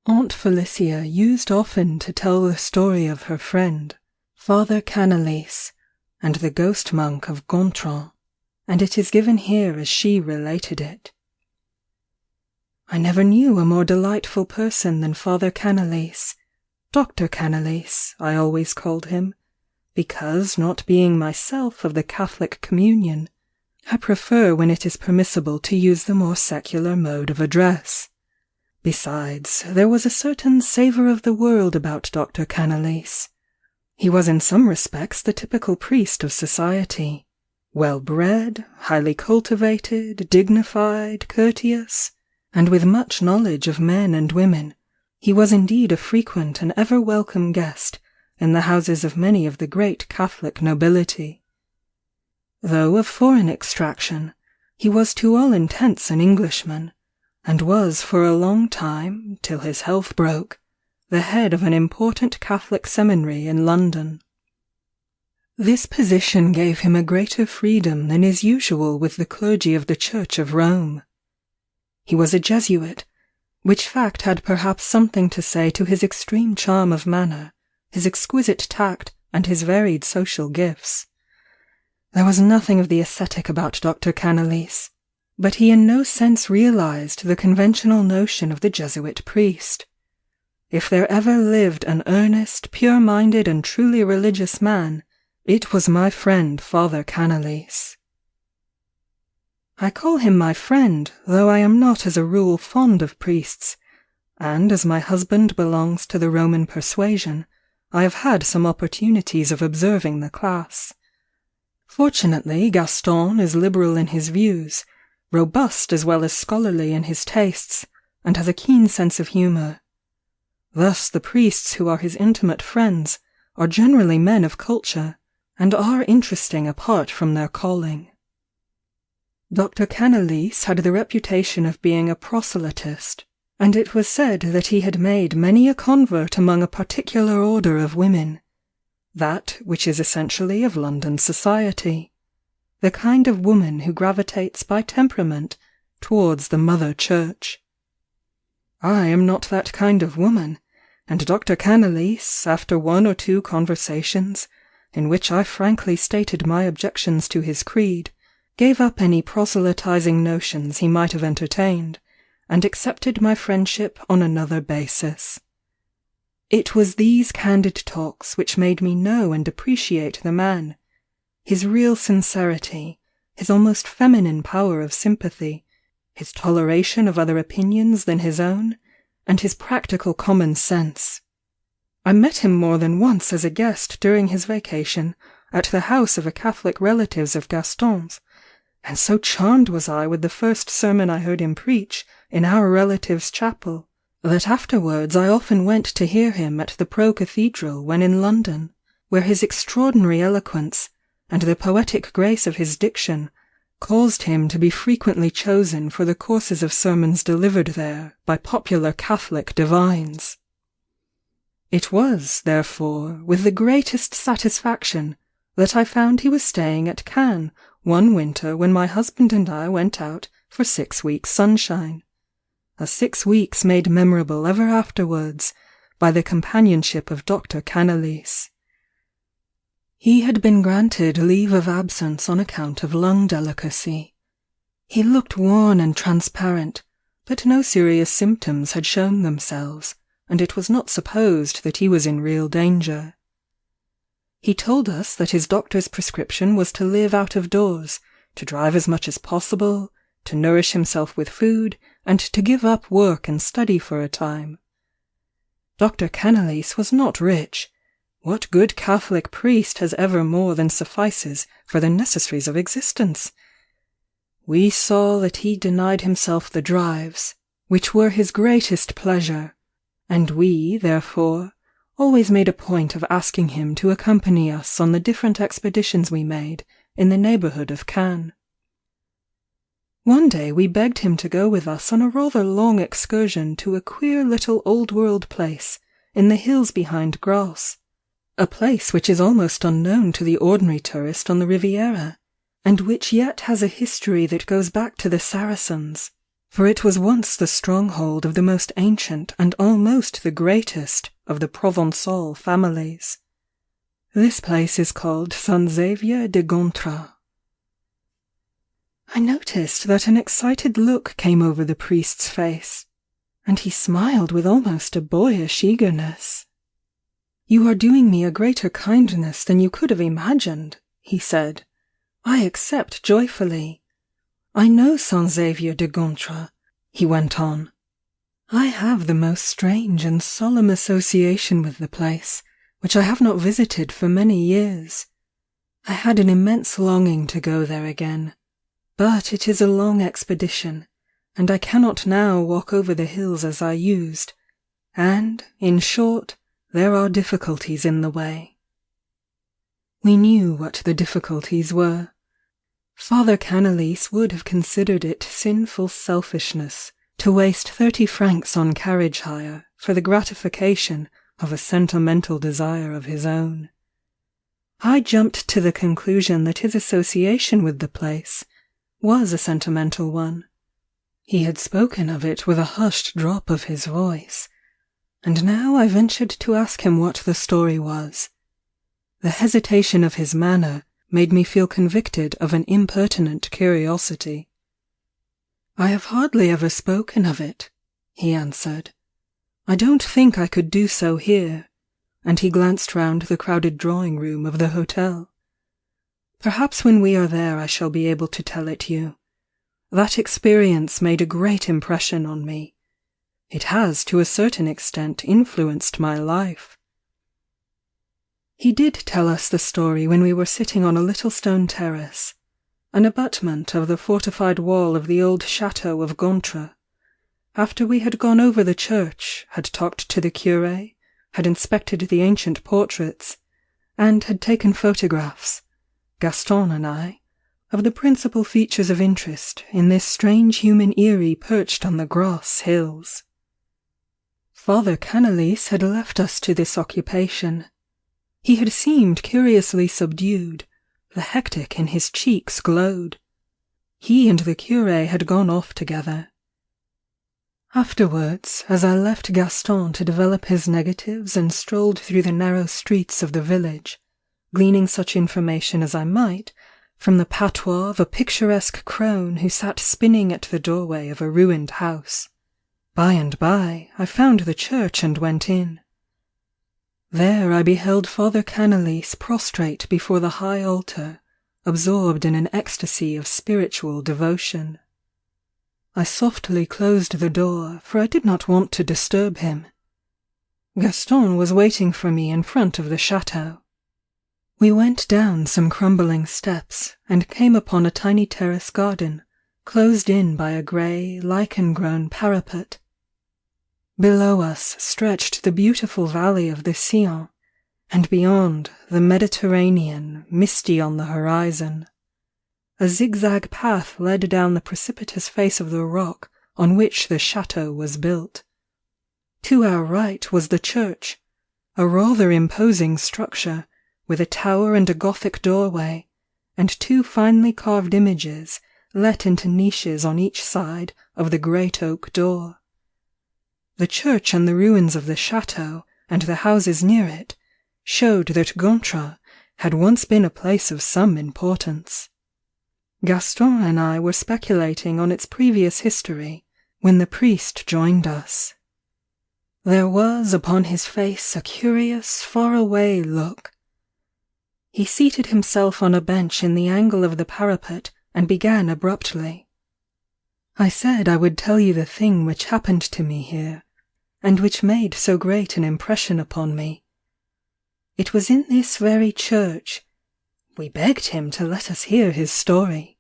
Aunt Felicia used often to tell the story of her friend, Father Cannellese, and the ghost monk of Gontran, and it is given here as she related it. I never knew a more delightful person than Father Cannellese. Dr. Cannellese, I always called him, because, not being myself of the Catholic communion, I prefer when it is permissible to use the more secular mode of address. Besides, there was a certain savour of the world about Dr. Cannellese. He was in some respects the typical priest of society, well-bred, highly cultivated, dignified, courteous, and with much knowledge of men and women. He was indeed a frequent and ever-welcome guest in the houses of many of the great Catholic nobility. Though of foreign extraction, he was to all intents an Englishman, and was for a long time, till his health broke, the head of an important Catholic seminary in London. This position gave him a greater freedom than is usual with the clergy of the Church of Rome. He was a Jesuit, which fact had perhaps something to say to his extreme charm of manner, his exquisite tact, and his varied social gifts. There was nothing of the ascetic about Dr. Cannellese, but he in no sense realized the conventional notion of the Jesuit priest. If there ever lived an earnest, pure-minded, and truly religious man, it was my friend Father Cannellese. I call him my friend, though I am not as a rule fond of priests, and as my husband belongs to the Roman persuasion, I have had some opportunities of observing the class. Fortunately, Gaston is liberal in his views, robust as well as scholarly in his tastes, and has a keen sense of humour. Thus the priests who are his intimate friends are generally men of culture, and are interesting apart from their calling. Dr. Cannellese had the reputation of being a proselytist, and it was said that he had made many a convert among a particular order of women, that which is essentially of London society, the kind of woman who gravitates by temperament towards the Mother Church. I am not that kind of woman, and Dr. Cannellese, after one or two conversations, in which I frankly stated my objections to his creed, gave up any proselytizing notions he might have entertained, and accepted my friendship on another basis. It was these candid talks which made me know and appreciate the man, his real sincerity, his almost feminine power of sympathy, his toleration of other opinions than his own, and his practical common sense. I met him more than once as a guest during his vacation at the house of a Catholic relatives of Gaston's, and so charmed was I with the first sermon I heard him preach in our relative's chapel, that afterwards I often went to hear him at the Pro-Cathedral when in London, where his extraordinary eloquence, and the poetic grace of his diction, caused him to be frequently chosen for the courses of sermons delivered there by popular Catholic divines. It was, therefore, with the greatest satisfaction that I found he was staying at Cannes one winter when my husband and I went out for 6 weeks' sunshine. A 6 weeks made memorable ever afterwards by the companionship of Dr. Cannellese. He had been granted leave of absence on account of lung delicacy. He looked worn and transparent, but no serious symptoms had shown themselves, and it was not supposed that he was in real danger. He told us that his doctor's prescription was to live out of doors, to drive as much as possible, to nourish himself with food, and to give up work and study for a time. Dr. Cannellese was not rich. What good Catholic priest has ever more than suffices for the necessaries of existence? We saw that he denied himself the drives, which were his greatest pleasure, and we, therefore, always made a point of asking him to accompany us on the different expeditions we made in the neighbourhood of Cannes. One day we begged him to go with us on a rather long excursion to a queer little old-world place in the hills behind Grasse, a place which is almost unknown to the ordinary tourist on the Riviera, and which yet has a history that goes back to the Saracens, for it was once the stronghold of the most ancient and almost the greatest of the Provençal families. This place is called Saint Xavier de Gontran. I noticed that an excited look came over the priest's face, and he smiled with almost a boyish eagerness. "You are doing me a greater kindness than you could have imagined," he said. "I accept joyfully. I know Saint Xavier de Gontran," he went on. "I have the most strange and solemn association with the place, which I have not visited for many years. I had an immense longing to go there again, but it is a long expedition, and I cannot now walk over the hills as I used, and, in short, there are difficulties in the way." We knew what the difficulties were. Father Cannellese would have considered it sinful selfishness to waste 30 francs on carriage hire for the gratification of a sentimental desire of his own. I jumped to the conclusion that his association with the place was a sentimental one. He had spoken of it with a hushed drop of his voice, and now I ventured to ask him what the story was. The hesitation of his manner made me feel convicted of an impertinent curiosity. "I have hardly ever spoken of it," he answered. "I don't think I could do so here," and he glanced round the crowded drawing-room of the hotel. "Perhaps when we are there I shall be able to tell it you. That experience made a great impression on me. It has to a certain extent influenced my life." He did tell us the story when we were sitting on a little stone terrace, an abutment of the fortified wall of the old chateau of Gontran. After we had gone over the church, had talked to the curé, had inspected the ancient portraits, and had taken photographs, Gaston and I, of the principal features of interest in this strange human eerie perched on the Grasse hills. Father Cannellese had left us to this occupation. He had seemed curiously subdued, the hectic in his cheeks glowed. He and the curé had gone off together. Afterwards, as I left Gaston to develop his negatives and strolled through the narrow streets of the village, gleaning such information as I might from the patois of a picturesque crone who sat spinning at the doorway of a ruined house. By and by I found the church and went in. There I beheld Father Cannellese prostrate before the high altar, absorbed in an ecstasy of spiritual devotion. I softly closed the door, for I did not want to disturb him. Gaston was waiting for me in front of the chateau. We went down some crumbling steps, and came upon a tiny terrace garden, closed in by a grey, lichen-grown parapet. Below us stretched the beautiful valley of the Sion, and beyond the Mediterranean, misty on the horizon. A zigzag path led down the precipitous face of the rock on which the chateau was built. To our right was the church, a rather imposing structure, with a tower and a Gothic doorway, and 2 finely carved images let into niches on each side of the great oak door. The church and the ruins of the chateau, and the houses near it, showed that Gontran had once been a place of some importance. Gaston and I were speculating on its previous history when the priest joined us. There was upon his face a curious, far-away look. He seated himself on a bench in the angle of the parapet and began abruptly. I said I would tell you the thing which happened to me here, and which made so great an impression upon me. It was in this very church. We begged him to let us hear his story.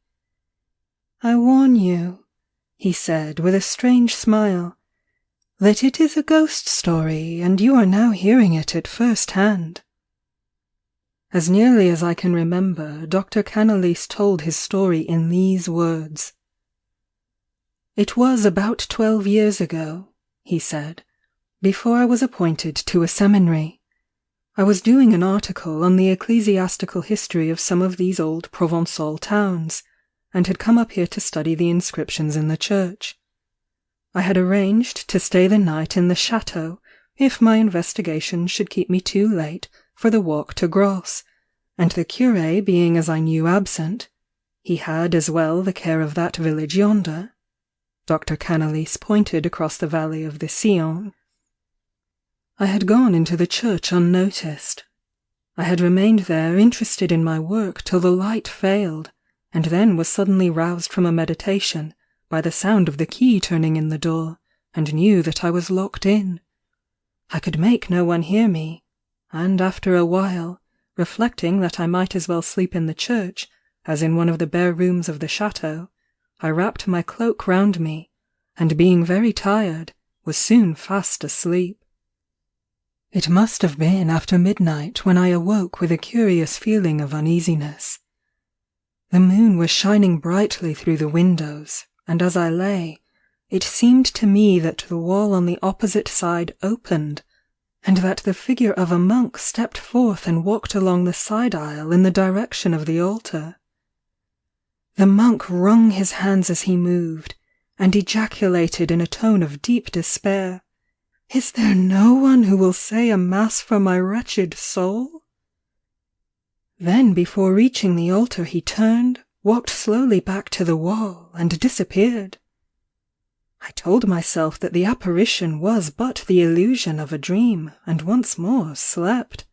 "I warn you," he said with a strange smile, "that it is a ghost story, and you are now hearing it at first hand." As nearly as I can remember, Dr. Cannellese told his story in these words. "It was about 12 years ago," he said, "before I was appointed to a seminary. I was doing an article on the ecclesiastical history of some of these old Provençal towns, and had come up here to study the inscriptions in the church. I had arranged to stay the night in the chateau if my investigation should keep me too late for the walk to Grosse, and the curé being as I knew absent, he had as well the care of that village yonder. Dr. Cannellese pointed across the valley of the Sion. I had gone into the church unnoticed. I had remained there interested in my work till the light failed, and then was suddenly roused from a meditation by the sound of the key turning in the door, and knew that I was locked in. I could make no one hear me, and after a while, reflecting that I might as well sleep in the church as in one of the bare rooms of the chateau, I wrapped my cloak round me, and being very tired, was soon fast asleep. It must have been after midnight when I awoke with a curious feeling of uneasiness. The moon was shining brightly through the windows, and as I lay, it seemed to me that the wall on the opposite side opened, and that the figure of a monk stepped forth and walked along the side aisle in the direction of the altar. The monk wrung his hands as he moved, and ejaculated in a tone of deep despair, "Is there no one who will say a mass for my wretched soul?" Then before reaching the altar he turned, walked slowly back to the wall, and disappeared. I told myself that the apparition was but the illusion of a dream, and once more slept.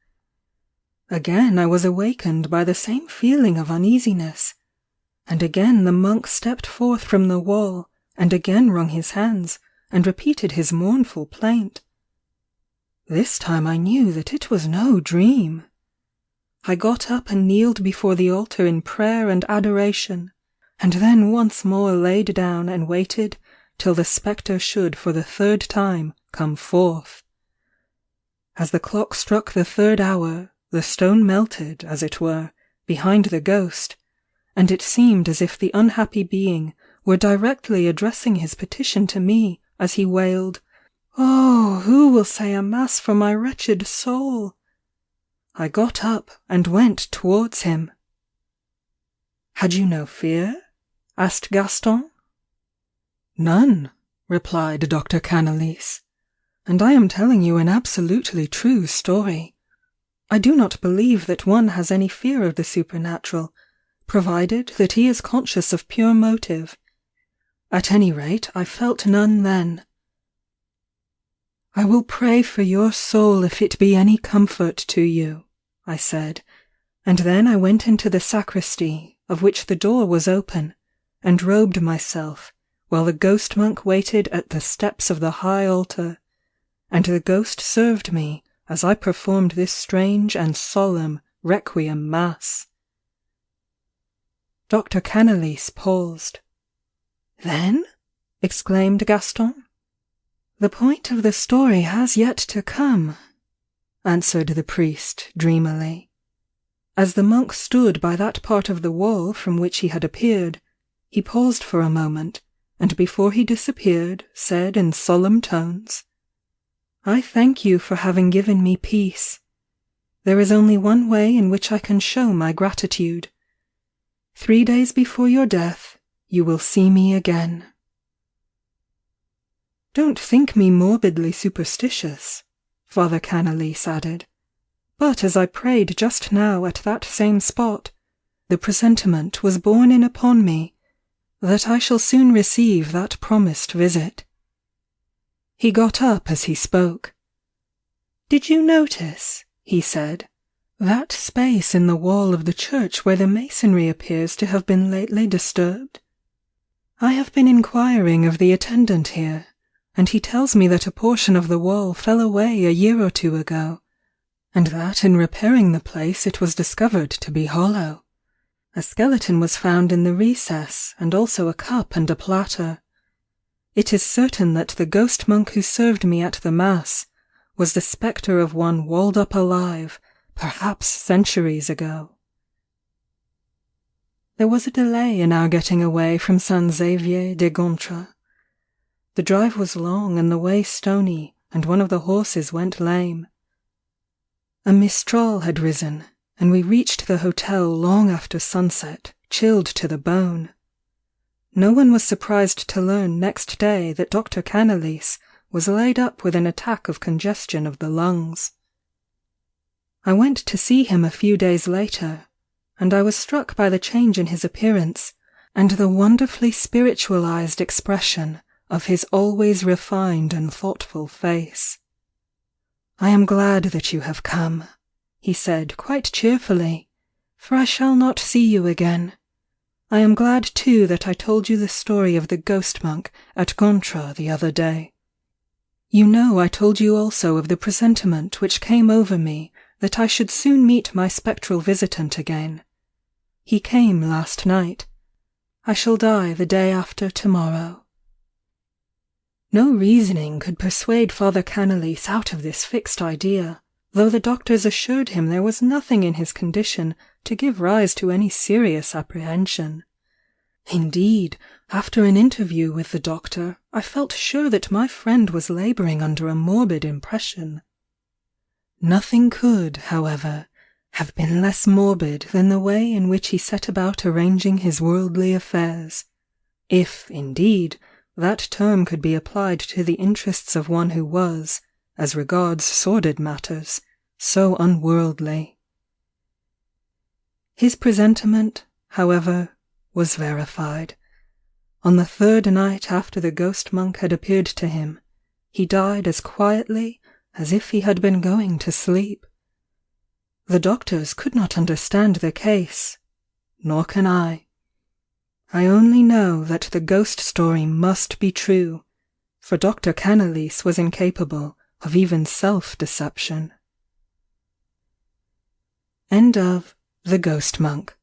Again I was awakened by the same feeling of uneasiness, and again the monk stepped forth from the wall, and again wrung his hands, and repeated his mournful plaint. This time I knew that it was no dream. I got up and kneeled before the altar in prayer and adoration, and then once more laid down and waited till the spectre should for the third time come forth. As the clock struck the third hour, the stone melted, as it were, behind the ghost, and it seemed as if the unhappy being were directly addressing his petition to me as he wailed, "Oh, who will say a mass for my wretched soul?" I got up and went towards him. "Had you no fear?" asked Gaston. "None," replied Dr. Cannellese, "and I am telling you an absolutely true story. I do not believe that one has any fear of the supernatural, provided that he is conscious of pure motive. At any rate, I felt none then. "I will pray for your soul if it be any comfort to you," I said, and then I went into the sacristy, of which the door was open, and robed myself, while the ghost monk waited at the steps of the high altar, and the ghost served me as I performed this strange and solemn requiem mass. Dr. Cannellese paused. "Then?" exclaimed Gaston. "The point of the story has yet to come," answered the priest dreamily. As the monk stood by that part of the wall from which he had appeared, he paused for a moment, and before he disappeared, said in solemn tones, "I thank you for having given me peace. There is only one way in which I can show my gratitude. 3 days before your death, you will see me again." "Don't think me morbidly superstitious," Father Cannellese added, "but as I prayed just now at that same spot, the presentiment was borne in upon me that I shall soon receive that promised visit." He got up as he spoke. "Did you notice," he said, "that space in the wall of the church where the masonry appears to have been lately disturbed? I have been inquiring of the attendant here, and he tells me that a portion of the wall fell away a year or 2 ago, and that in repairing the place it was discovered to be hollow. A skeleton was found in the recess, and also a cup and a platter. It is certain that the ghost monk who served me at the mass was the spectre of one walled up alive, perhaps centuries ago." There was a delay in our getting away from Saint-Xavier-de-Gontran. The drive was long and the way stony, and one of the horses went lame. A mistral had risen, and we reached the hotel long after sunset, chilled to the bone. No one was surprised to learn next day that Dr. Cannellese was laid up with an attack of congestion of the lungs. I went to see him a few days later, and I was struck by the change in his appearance, and the wonderfully spiritualized expression of his always refined and thoughtful face. "I am glad that you have come," he said quite cheerfully, "for I shall not see you again. I am glad too that I told you the story of the ghost monk at Gontran the other day. You know I told you also of the presentiment which came over me that I should soon meet my spectral visitant again. He came last night. I shall die the day after tomorrow." No reasoning could persuade Father Cannellese out of this fixed idea, though the doctors assured him there was nothing in his condition to give rise to any serious apprehension. Indeed, after an interview with the doctor, I felt sure that my friend was labouring under a morbid impression. Nothing could, however, have been less morbid than the way in which he set about arranging his worldly affairs, if, indeed, that term could be applied to the interests of one who was, as regards sordid matters, so unworldly. His presentiment, however, was verified. On the third night after the ghost monk had appeared to him, he died as quietly as if he had been going to sleep. The doctors could not understand the case, nor can I. I only know that the ghost story must be true, for Dr. Cannellese was incapable of even self-deception. End of The Ghost Monk